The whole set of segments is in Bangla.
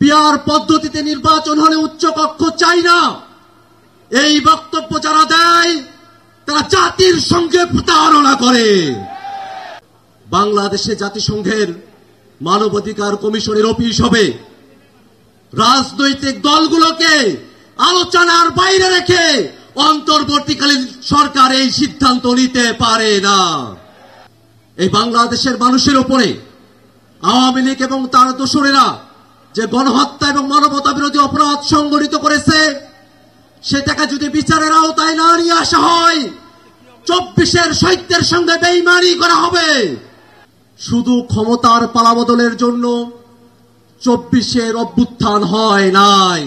পিআর পদ্ধতিতে নির্বাচন হলে উচ্চকক্ষ চাই না, এই বক্তব্য যারা দেয় তারা জাতির সঙ্গে প্রতারণা করে। বাংলাদেশে জাতিসংঘের মানবাধিকার কমিশনের অফিস হবে, রাজনৈতিক দলগুলোকে আলোচনার বাইরে রেখে অন্তর্বর্তীকালীন সরকার এই সিদ্ধান্ত নিতে পারে না। এই বাংলাদেশের মানুষের উপরে আওয়ামী লীগ এবং তার দোসরেরা যে গণহত্যা এবং মানবতা বিরোধী অপরাধ সংগঠিত করেছে, সেটাকে যদি বিচারের আওতায় না নিয়ে আসা হয়, 24-এর শহীদদের সঙ্গে বেইমানি করা হবে। শুধু ক্ষমতার পালাবদলের জন্য 24-এর অভ্যুত্থান হয় নাই,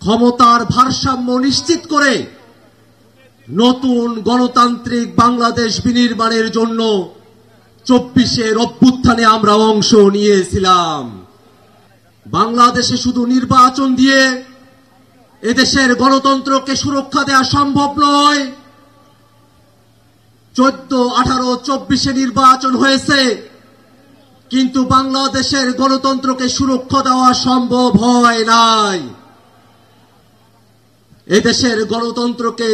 ক্ষমতার ভারসাম্য নিশ্চিত করে নতুন গণতান্ত্রিক বাংলাদেশ বিনির্মাণের জন্য 24-এর অভ্যুত্থানে আমরা অংশ নিয়েছিলাম। বাংলাদেশে শুধু নির্বাচন দিয়ে এদেশের গণতন্ত্রকে সুরক্ষা দেওয়া সম্ভব নয়। 14, 18, 24-এ নির্বাচন হয়েছে, কিন্তু বাংলাদেশের গণতন্ত্রকে সুরক্ষা দেওয়া সম্ভব হয় নাই। এদেশের গণতন্ত্রকে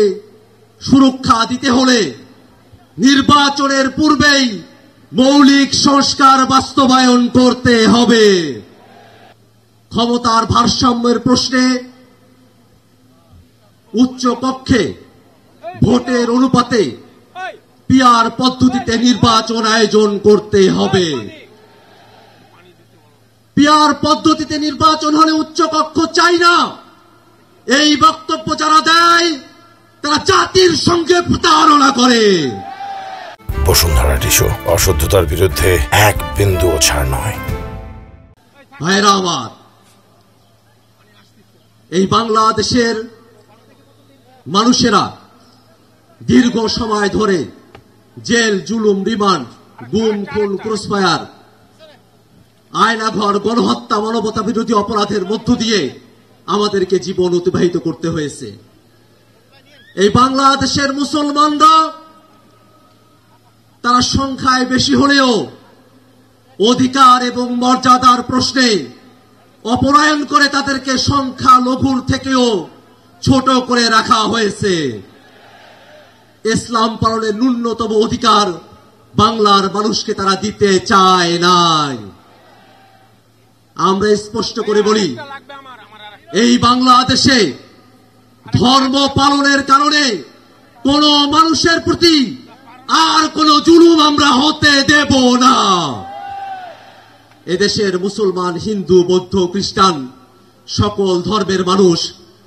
সুরক্ষা দিতে হলে নির্বাচনের পূর্বেই মৌলিক সংস্কার বাস্তবায়ন করতে হবে। ক্ষমতার ভারসাম্যের প্রশ্নে উচ্চ কক্ষে ভোটের অনুপাতে পিআর পদ্ধতিতে নির্বাচন আয়োজন করতে হবে। পিআর পদ্ধতিতে নির্বাচন হলে উচ্চ কক্ষ চাই না, এই বক্তব্য যারা দেয় তারা জাতির সঙ্গে প্রতারণা করে। বসুন্ধরা টিস্যু, অশুদ্ধতার বিরুদ্ধে এক বিন্দুও ছাড় নয়। ভাইরা আমার, এই বাংলাদেশের মানুষেরা দীর্ঘ সময় ধরে জেল, জুলুম, রিমান্ড, গুম, খুন, ক্রসফায়ার, আয়নাঘর, গণহত্যা, মানবতা বিরোধী অপরাধের মধ্য দিয়ে আমাদেরকে জীবন অতিবাহিত করতে হয়েছে। এই বাংলাদেশের মুসলমানরা তারা সংখ্যায় বেশি হলেও অধিকার এবং মর্যাদার প্রশ্নে অপরায়ণ করে তাদেরকে সংখ্যা লঘুর থেকেও ছোট করে রাখা হয়েছে। ইসলাম পালনের ন্যূনতম অধিকার বাংলার মানুষকে তারা দিতে চায় নাই। আমরা স্পষ্ট করে বলি, এই বাংলাদেশে ধর্ম পালনের কারণে কোন মানুষের প্রতি আর কোন জুলুম আমরা হতে দেব না। এদেশের মুসলমান, হিন্দু, বৌদ্ধ, খ্রিস্টান সকল ধর্মের মানুষ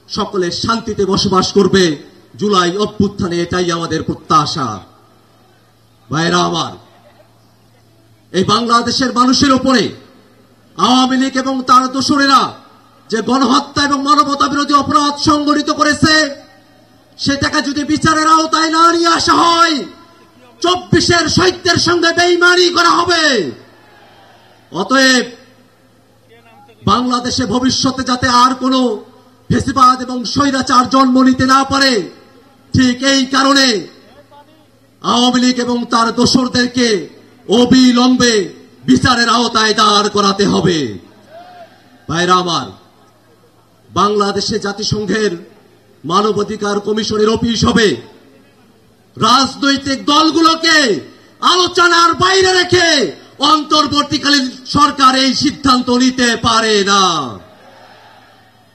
সকলে শান্তিতে বসবাস করবে। জুলাই অভ্যুত্থানে এটাই আমাদের প্রত্যাশা। ভাইরা আমার, এই বাংলাদেশের মানুষের উপরে আওয়ামী লীগ এবং তার দোসরেরা যে গণহত্যা এবং মানবতা বিরোধী অপরাধ সংগঠিত করেছে, সেটাকে যদি বিচারের আওতায় না নিয়ে আসা হয়, 24-এর শহীদদের সঙ্গে বেইমানি করা হবে। অতএব বাংলাদেশে ভবিষ্যতে যাতে আর কোনো ফ্যাসিবাদ এবং স্বৈরাচার জন্ম নিতে না পারে, ঠিক এই কারণে আওয়ামী লীগ এবং তার দোসরদেরকে অবিলম্বে বিচারের আওতায় দাঁড় করাতে হবে। ভাইরা আমার, বাংলাদেশে জাতিসংঘের মানবাধিকার কমিশনের অফিস হবে, রাজনৈতিক দলগুলোকে আলোচনার বাইরে রেখে অন্তর্বর্তীকালীন সরকার এই সিদ্ধান্ত নিতে পারে না।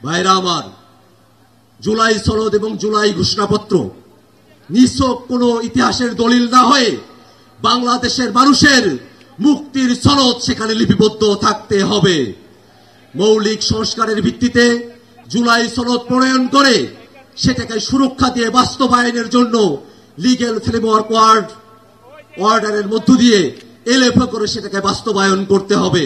ভাইরা আমার, জুলাই সনদ এবং জুলাই ঘোষণাপত্র নিছক কোন ইতিহাসের দলিল না হয়ে বাংলাদেশের মানুষের মুক্তির সনদ সেখানে লিপিবদ্ধ থাকতে হবে। মৌলিক সংস্কারের ভিত্তিতে জুলাই সনদ প্রণয়ন করে সেটাকে সুরক্ষা দিয়ে বাস্তবায়নের জন্য লিগ্যাল ফ্রেমওয়ার্ক অর্ডারের মধ্য দিয়ে এলএফ করে সেটাকে বাস্তবায়ন করতে হবে।